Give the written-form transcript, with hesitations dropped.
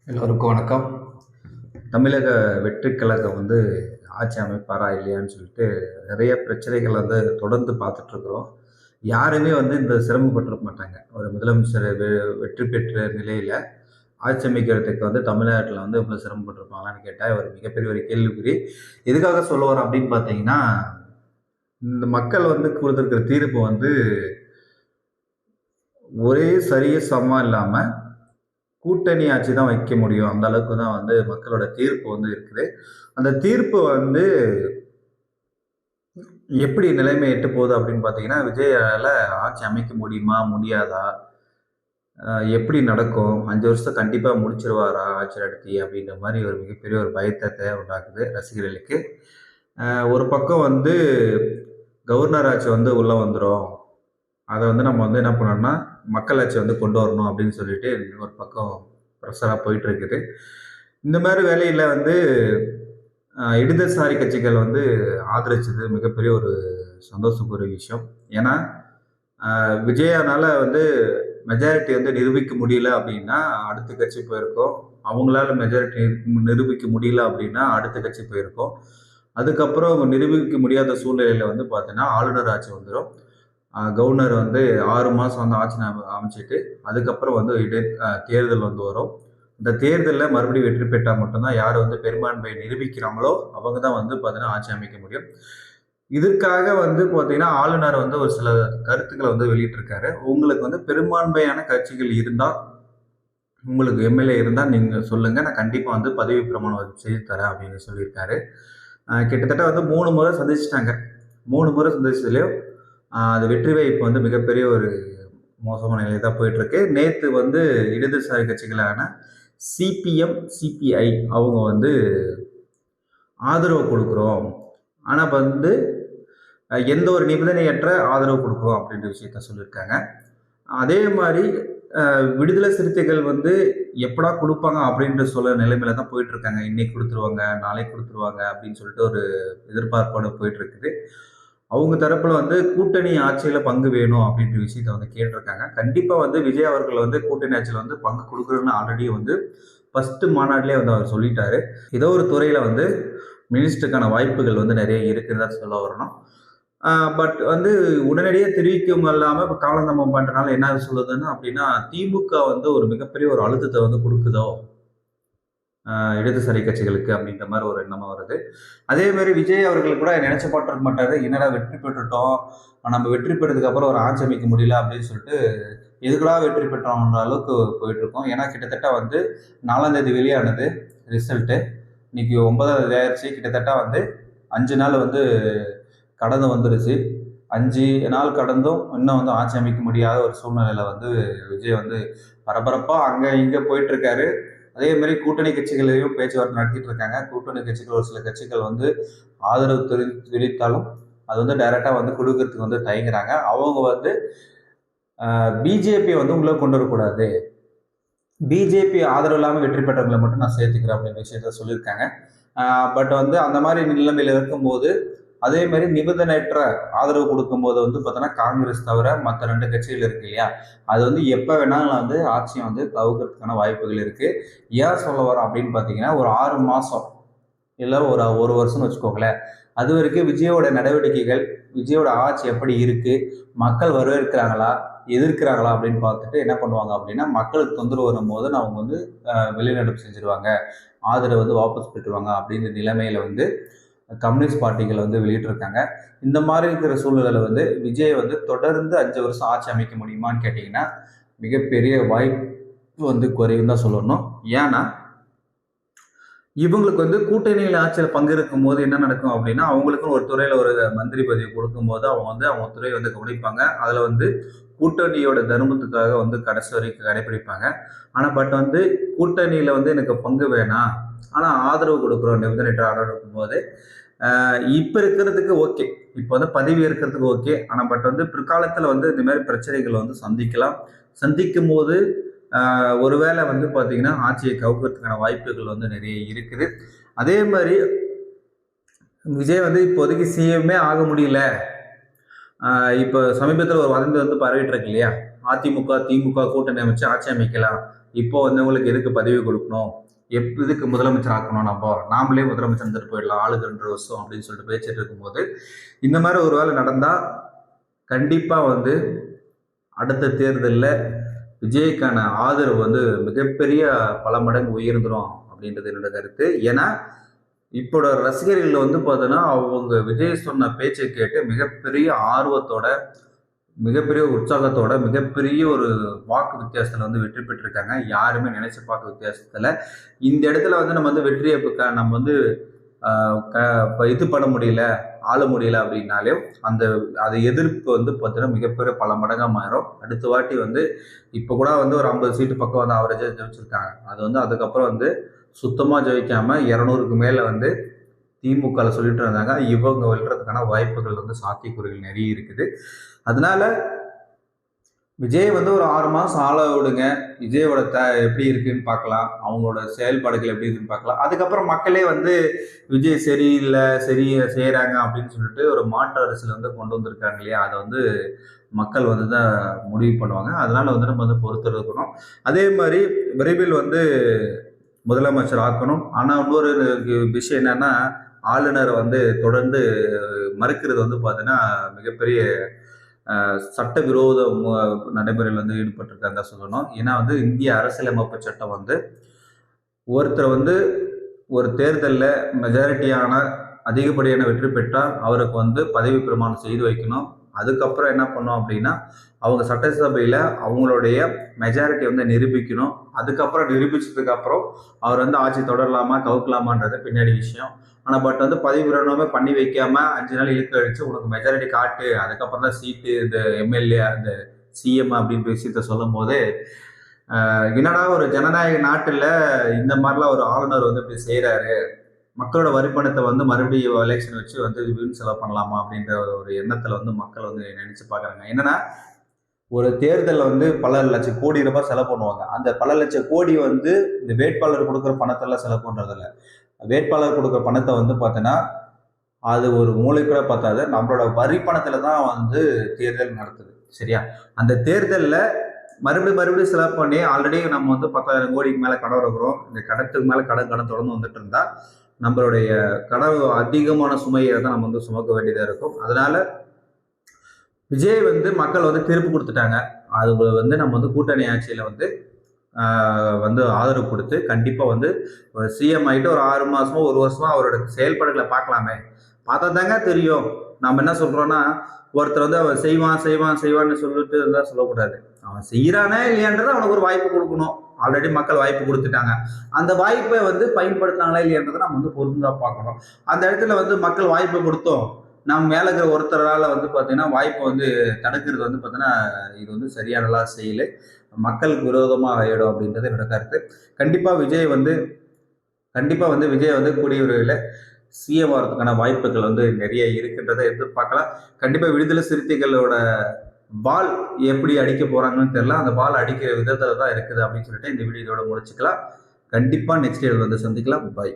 எல்லோருக்கும் வணக்கம். தமிழக வெற்றிக் கழகம் ஆட்சி அமைப்பாரா இல்லையான்னு சொல்லிட்டு நிறைய பிரச்சனைகள் தொடர்ந்து பார்த்துட்ருக்குறோம். யாருமே இந்த சிரமப்பட்டுருக்க மாட்டாங்க. ஒரு முதலமைச்சர் வெற்றி பெற்ற நிலையில ஆட்சி அமைக்கிறதுக்கு தமிழ்நாட்டில் இவ்வளோ சிரமப்பட்டுருப்பாங்களான்னு கேட்டால் ஒரு மிகப்பெரிய ஒரு கேள்விக்குறி. எதுக்காக சொல்ல வரோம் அப்படின்னு பார்த்தீங்கன்னா, இந்த மக்கள் கொடுத்துருக்கிற தீர்ப்பு ஒரே சரியா சமமா இல்லாம கூட்டணி ஆட்சி தான் வைக்க முடியும். அந்த அளவுக்கு தான் மக்களோட தீர்ப்பு இருக்குது. அந்த தீர்ப்பு எப்படி நிலைமை எட்டு போகுது அப்படின்னு பார்த்தீங்கன்னா, விஜயால ஆட்சி அமைக்க முடியுமா? முடியாதா? எப்படி நடக்கும்? 5 வருஷத்த கண்டிப்பா முடிச்சிருவாரா ஆட்சி நடத்தி? அப்படின்ற மாரி ஒரு மிகப்பெரிய ஒரு பயத்தத்த உண்டாக்குது ரசிகர்களுக்கு. ஒரு பக்கம் கவர்னர் ஆட்சி உள்ள வந்துரும். அத நம்ம என்ன பண்ணணும்னா, மக்களாட்சி கொண்டு வரணும் அப்படின்னு சொல்லிட்டு ஒரு பக்கம் ப்ரெஷரா போயிட்டு இருக்குது. இந்த மாதிரி வேலையில இடதுசாரி கட்சிகள் ஆதரிச்சது மிகப்பெரிய ஒரு சந்தோஷக்குரிய விஷயம். ஏன்னா விஜயானால மெஜாரிட்டி நிரூபிக்க முடியல அப்படின்னா அடுத்த கட்சி போயிருக்கோம். அவங்களால மெஜாரிட்டி நிரூபிக்க முடியல அப்படின்னா அடுத்த கட்சி போயிருக்கோம். அதுக்கப்புறம் நிரூபிக்க முடியாத சூழ்நிலையில பார்த்தீங்கன்னா ஆளுநர் ஆட்சி வந்துடும். கவர்னர் 6 மாதம் ஆட்சி அமைச்சிட்டு அதுக்கப்புறம் தேர்தல் வரும். இந்த தேர்தலில் மறுபடியும் வெற்றி பெற்றால் மட்டும்தான் யார் பெரும்பான்மையை நிரூபிக்கிறாங்களோ அவங்க தான் பார்த்தீங்கன்னா ஆட்சி அமைக்க முடியும். இதற்காக பார்த்தீங்கன்னா ஆளுநர் ஒரு சில கருத்துக்களை வெளியிட்டிருக்காரு. உங்களுக்கு பெரும்பான்மையான கட்சிகள் இருந்தால், உங்களுக்கு எம்எல்ஏ இருந்தால் நீங்கள் சொல்லுங்கள், நான் கண்டிப்பாக பதவி பிரமாணம் செய்து தரேன் அப்படின்னு சொல்லியிருக்காரு. கிட்டத்தட்ட 3 முறை சந்திச்சிட்டாங்க. 3 முறை சந்திச்சதுலேயும் அது வெற்றி வாய்ப்பு மிகப்பெரிய ஒரு மோசமான நிலை தான் போயிட்டுருக்கு. நேற்று இடதுசாரி கட்சிகளான சிபிஎம், சிபிஐ அவங்க ஆதரவு கொடுக்குறோம். ஆனால் எந்த ஒரு நிபந்தனையற்ற ஆதரவு கொடுக்குறோம் அப்படின்ற விஷயத்த சொல்லியிருக்காங்க. அதே மாதிரி விடுதலை சிறுத்தைகள் எப்படா கொடுப்பாங்க அப்படின்ற சொல்ல நிலைமையில தான் போயிட்டு இருக்காங்க. இன்னைக்கு கொடுத்துருவாங்க, நாளைக்கு கொடுத்துருவாங்க அப்படின்னு சொல்லிட்டு ஒரு எதிர்பார்ப்போடு போயிட்டு இருக்குது. அவங்க தரப்புல கூட்டணி ஆட்சியில பங்கு வேணும் அப்படின்ற விஷயத்த கேட்டிருக்காங்க. கண்டிப்பா விஜய் அவர்கள் கூட்டணி ஆட்சியில பங்கு கொடுக்குறதுன்னு ஆல்ரெடி ஃபர்ஸ்ட் மாநாட்டிலே அவர் சொல்லிட்டாரு. ஏதோ ஒரு துறையில மினிஸ்டருக்கான வாய்ப்புகள் நிறைய இருக்குன்னு தான் சொல்ல வரணும். பட் உடனடியாக தெரிவிக்கும் இல்லாம இப்போ காலந்தாமம் பண்றதுனால என்ன சொல்லுதுன்னா அப்படின்னா திமுக ஒரு மிகப்பெரிய ஒரு அழுத்தத்தை கொடுக்குதோ இடதுசாரி கட்சிகளுக்கு அப்படின்ற மாதிரி ஒரு எண்ணமா வருது. அதே மாதிரி விஜய் அவர்கள் கூட நினைச்சு பார்த்துருக்க மாட்டாரு, என்னடா வெற்றி பெற்றுட்டோம், நம்ம வெற்றி பெற்றதுக்கு அப்புறம் ஒரு ஆட்சி அமைக்க முடியல அப்படின்னு சொல்லிட்டு எதுக்குடா வெற்றி பெற்றோம்ன்ற அளவுக்கு போயிட்டு இருக்கோம். ஏன்னா கிட்டத்தட்ட 4ஆம் தேதி வெளியானது ரிசல்ட்டு. இன்னைக்கு 9ஆம் தேதி ஆயிடுச்சு. கிட்டத்தட்ட 5 நாள் கடந்து வந்துருச்சு. 5 நாள் கடந்தும் இன்னும் ஆட்சி அமைக்க முடியாத ஒரு சூழ்நிலையில விஜய் பரபரப்பா அங்க இங்க போயிட்டு இருக்காரு. அதே மாதிரி கூட்டணி கட்சிகளையும் பேச்சுவார்த்தை நடத்திட்டு இருக்காங்க. கூட்டணி கட்சிகள் ஒரு சில கட்சிகள் ஆதரவு தெரிவித்தாலும் அது டைரக்டா கொடுக்கறதுக்கு தயங்குறாங்க. அவங்க பிஜேபி உள்ள கொண்டு வரக்கூடாது, பிஜேபி ஆதரவு இல்லாமல் வெற்றி பெற்றவங்களை மட்டும் நான் சேர்த்துக்கிறேன் அப்படின்ற விஷயத்த சொல்லியிருக்காங்க. பட் அந்த மாதிரி நிலைமையில இருக்கும்போது அதே மாதிரி நிபந்தனையற்ற ஆதரவு கொடுக்கும்போது பார்த்தோன்னா காங்கிரஸ் தவிர மற்ற 2 கட்சிகள் இருக்கு இல்லையா, அது எப்போ வேணாலும் ஆட்சியை கவுக்கிறதுக்கான வாய்ப்புகள் இருக்கு. ஏன் சொல்ல வரோம் அப்படின்னு பார்த்தீங்கன்னா, ஒரு 6 மாதம் இல்லை ஒரு வருஷம்னு வச்சுக்கோங்களேன், அது வரைக்கும் விஜயோட நடவடிக்கைகள், விஜயோட ஆட்சி எப்படி இருக்கு, மக்கள் வரவேற்கிறாங்களா எதிர்க்கிறாங்களா அப்படின்னு பார்த்துட்டு என்ன பண்ணுவாங்க அப்படின்னா, மக்களுக்கு தொந்தரவு வரும்போது அவங்க வெளிநடப்பு செஞ்சிருவாங்க, ஆதரவு வாபஸ் பெற்றுருவாங்க அப்படின்ற நிலைமையில கம்யூனிஸ்ட் பார்ட்டிகள் வெளியிட்டிருக்காங்க. இந்த மாதிரி இருக்கிற சூழ்நிலையில விஜய் தொடர்ந்து 5 வருஷம் ஆட்சி அமைக்க முடியுமான்னு கேட்டிங்கன்னா மிகப்பெரிய வாய்ப்பு குறைவுன்னு தான் சொல்லணும். ஏன்னா இவங்களுக்கு கூட்டணியில் ஆட்சியில் பங்கெடுக்கும் போது என்ன நடக்கும் அப்படின்னா, அவங்களுக்கும் ஒரு துறையில ஒரு மந்திரி பதவி கொடுக்கும்போது அவங்க அவங்க துறையை கவனிப்பாங்க. அதுல கூட்டணியோட தர்மத்துக்காக கடைசி வரைக்கும் கடைபிடிப்பாங்க. ஆனா பட் கூட்டணியில எனக்கு பங்கு வேணாம், ஆனா ஆதரவு கொடுக்குறோம் நிபந்தனையற்ற ஆதரவு இருக்கும்போது இப்ப இருக்கிறதுக்கு ஓகே, இப்ப பதவி இருக்கிறதுக்கு ஓகே. ஆனா பட் பிற்காலத்துல இந்த மாதிரி பிரச்சனைகள் சந்திக்கலாம். சந்திக்கும் போது ஒருவேளை பாத்தீங்கன்னா ஆட்சியை கவுக்கிறதுக்கான வாய்ப்புகள் நிறைய இருக்குது. அதே மாதிரி விஜய் இப்போதைக்கு சிஎம்மே ஆக முடியல. இப்போ சமீபத்தில் ஒரு வதந்தி பரவிட்டு இருக்கு இல்லையா, அதிமுக திமுக கூட்டணி அமைச்சு ஆட்சி அமைக்கலாம் இப்போ வந்தவங்களுக்கு எதுக்கு பதவி கொடுக்கணும், இதுக்கு முதலமைச்சர் ஆக்கணும், நாமளே முதலமைச்சர் இருந்துட்டு போயிடலாம் ஆளுக்கு 2 வருஷம் அப்படின்னு சொல்லிட்டு பேசிட்டு இருக்கும்போது, இந்த மாதிரி ஒரு வேலை நடந்தா கண்டிப்பா வந்து அடுத்த தேர்தலில் விஜய்க்கான ஆதரவு வந்து மிகப்பெரிய பல மடங்கு உயர்ந்துடும் அப்படின்றது என்னோட கருத்து. ஏன்னா இப்போட ரசிகர்கள் வந்து பார்த்தோன்னா அவங்க விஜய் சொன்ன பேச்சை கேட்டு மிகப்பெரிய ஆர்வத்தோட, மிகப்பெரிய உற்சாகத்தோட, மிகப்பெரிய ஒரு வாக்கு வித்தியாசத்துல வந்து வெற்றி பெற்றிருக்காங்க. யாருமே நினைச்சு பார்க்க வித்தியாசத்துல. இந்த இடத்துல வந்து நம்ம வந்து வெற்றியை நம்ம வந்து இது பண்ண முடியல, ஆள முடியல அப்படின்னாலே அந்த அது எதிர்ப்பு வந்து பார்த்தீங்கன்னா மிகப்பெரிய பல மடங்கா மாறும். அடுத்த வாட்டி வந்து இப்போ கூட வந்து ஒரு 50 சீட்டு பக்கம் வந்து அவரேஜா ஜெயிச்சிருக்காங்க. அது வந்து அதுக்கப்புறம் வந்து சுத்தமா ஜெயிக்காம 200க்கு மேல வந்து திமுக சொல்லிட்டு இருந்தாங்க. இவங்க வெல்றதுக்கான வாய்ப்புகள் வந்து சாத்தியக்கூறுகள் நிறைய இருக்குது. அதனால விஜய் வந்து ஒரு 6 மாசம் ஆள விடுங்க. விஜயோட எப்படி இருக்குன்னு பார்க்கலாம். அவங்களோட செயல்பாடுகள் எப்படி இருக்குன்னு பார்க்கலாம். அதுக்கப்புறம் மக்களே வந்து விஜய் சரியில்லை, சரி செய்யறாங்க அப்படின்னு சொல்லிட்டு ஒரு மாற்று அரசியல் வந்து கொண்டு வந்திருக்காங்க இல்லையா? அதை வந்து மக்கள் வந்து தான் முடிவு பண்ணுவாங்க. அதனால வந்து நம்ம வந்து பொறுத்து இருக்கணும். அதே மாதிரி விரைவில் வந்து முதலமைச்சர் ஆக்கணும். ஆனா இன்னொரு விஷயம் என்னன்னா, ஆளுநரை வந்து தொடர்ந்து மறுக்கிறது வந்து பார்த்தீங்கன்னா மிகப்பெரிய சட்டவிரோத நடைமுறையில் வந்து ஈடுபட்டிருக்காங்க சொல்லணும். ஏன்னா வந்து இந்திய அரசியலமைப்பு சட்டம் வந்து ஒருத்தர் வந்து ஒரு தேர்தலில் மெஜாரிட்டியான அதிகப்படியான வெற்றி பெற்றால் அவருக்கு வந்து பதவி பிரமாணம் செய்து வைக்கணும். அதுக்கப்புறம் என்ன பண்ணோம் அப்படின்னா அவங்க சட்டசபையில் அவங்களுடைய மெஜாரிட்டி வந்து நிரூபிக்கணும். அதுக்கப்புறம் நிரூபிச்சதுக்கு அப்புறம் அவர் வந்து ஆட்சி தொடரலாமா கவுக்கலாமான்றது பின்னாடி விஷயம். ஆனால் பட் வந்து பதவி பிரமாணமே பண்ணி வைக்காம 5 நாள் இழுக்க அடிச்சு உனக்கு மெஜாரிட்டி காட்டு, அதுக்கப்புறம் தான் சீட்டு, இந்த எம்எல்ஏ, இந்த சிஎம் அப்படின்னு விஷயத்த சொல்லும் போது என்னடா ஒரு ஜனநாயக நாட்டில் இந்த மாதிரிலாம் ஒரு ஆளுநர் வந்து இப்படி செய்கிறாரு, மக்களோட வரிப்பணத்தை வந்து மறுபடியும் எலெக்ஷன் வச்சு வந்து வீண் செலவு பண்ணலாமா அப்படின்ற ஒரு எண்ணத்தில் வந்து மக்கள் வந்து நினைச்சு பார்க்குறாங்க. என்னன்னா ஒரு தேர்தலில் வந்து பல லட்சம் கோடி ரூபாய் செலவு பண்ணுவாங்க. அந்த பல லட்சம் கோடி வந்து இந்த வேட்பாளர் கொடுக்குற பணத்தெல்லாம் செலவு பண்ணுறதில்ல. வேட்பாளர் கொடுக்குற பணத்தை வந்து பார்த்தீங்கன்னா அது ஒரு மூளை கூட பார்த்தாது, நம்மளோட வரி பணத்துல தான் வந்து தேர்தல் நடத்துது. சரியா? அந்த தேர்தலில் மறுபடியும் செலவு பண்ணி ஆல்ரெடி நம்ம வந்து 10,000 கோடிக்கு மேல கடன் இருக்கிறோம். இந்த கடத்துக்கு மேல கடன் தொடர்ந்து வந்துட்டு இருந்தா நம்மளுடைய கடன் அதிகமான சுமையை தான் நம்ம வந்து சுமக்க வேண்டியதா இருக்கும். அதனால விஜய் வந்து மக்கள் வந்து தீர்ப்பு கொடுத்துட்டாங்க. அது வந்து நம்ம வந்து கூட்டணி ஆட்சியில வந்து வந்து ஆதரவு கொடுத்து கண்டிப்பா வந்து சிஎம் ஆகிட்டு ஒரு 6 மாசமோ 1 வருஷமோ அவரோட செயல்பாடுகளை பார்க்கலாமே. பார்த்தா தாங்க தெரியும். நம்ம என்ன சொல்றோம்னா ஒருத்தர் வந்து அவன் செய்வான்னு சொல்லிட்டு இருந்தா சொல்லக்கூடாது. அவன் செய்யறானே இல்லையான்றதை அவனுக்கு ஒரு வாய்ப்பு கொடுக்கணும். ஆல்ரெடி மக்கள் வாய்ப்பு கொடுத்துட்டாங்க. அந்த வாய்ப்பை வந்து பயன்படுத்தினாங்களா இல்லையான்றதை நம்ம வந்து பொறுத்து தான் பார்க்கணும். அந்த இடத்துல வந்து மக்கள் வாய்ப்பை கொடுத்தோம், நம்ம மேல இருக்கிற ஒருத்தரால வந்து பார்த்தீங்கன்னா வாய்ப்பை வந்து தடுக்கிறது வந்து பார்த்தீங்கன்னா இது வந்து சரியானலாம் செய்யலை, மக்களுக்கு விரோதமாக ஆயிடும் அப்படின்றது என்னோட கருத்து. கண்டிப்பா விஜய் வந்து கூடிய விரைவில் சிஎம் ஆகிறதுக்கான வாய்ப்புகள் வந்து நிறைய இருக்குன்றதை எதிர்பார்க்கலாம். கண்டிப்பா விடுதலை சிறுத்தைகளோட பால் எப்படி அடிக்க போறாங்கன்னு தெரியல. அந்த பால் அடிக்கிற விதத்துல தான் இருக்குது அப்படின்னு சொல்லிட்டு இந்த வீடியோ இதோட முடிச்சுக்கலாம். கண்டிப்பா நெக்ஸ்ட் வீடியோவில் வந்து சந்திக்கலாம். பாய்.